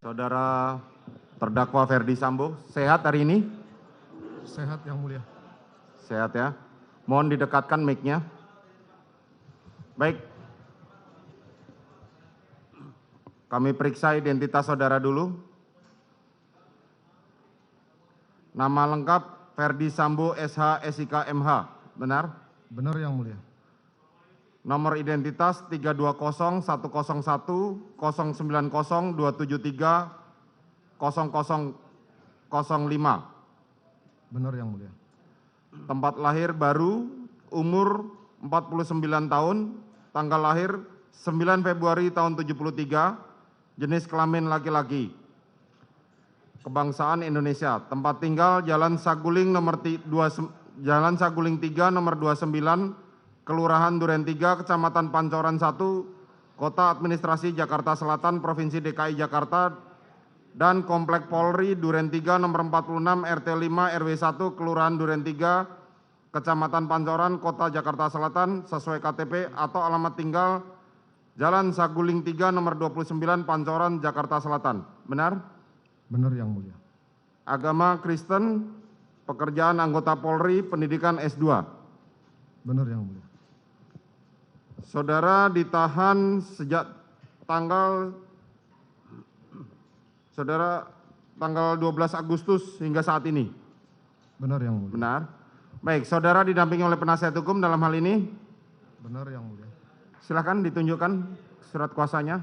Saudara terdakwa Ferdi Sambo, sehat hari ini? Sehat yang mulia. Sehat ya. Mohon didekatkan mic-nya. Baik. Kami periksa identitas saudara dulu. Nama lengkap Ferdi Sambo SH SIK MH, benar? Benar yang mulia. Nomor identitas 320 101 090 273 0005. Benar yang mulia. Tempat lahir baru, umur 49 tahun, tanggal lahir 9 Februari tahun 73, jenis kelamin laki-laki. Kebangsaan Indonesia, tempat tinggal Jalan Saguling Jalan Saguling 3 nomor 29, Kelurahan Duren 3, Kecamatan Pancoran 1, Kota Administrasi Jakarta Selatan, Provinsi DKI Jakarta, dan Komplek Polri Duren 3 nomor 46 RT 5 RW 1 Kelurahan Duren 3, Kecamatan Pancoran, Kota Jakarta Selatan, sesuai KTP atau alamat tinggal Jalan Saguling 3 nomor 29 Pancoran, Jakarta Selatan. Benar? Benar yang mulia. Agama Kristen, pekerjaan anggota Polri, pendidikan S2. Benar yang mulia. Saudara ditahan sejak tanggal 12 Agustus hingga saat ini. Benar yang mulia. Benar? Baik, saudara didampingi oleh penasihat hukum dalam hal ini. Benar yang mulia. Silakan ditunjukkan surat kuasanya.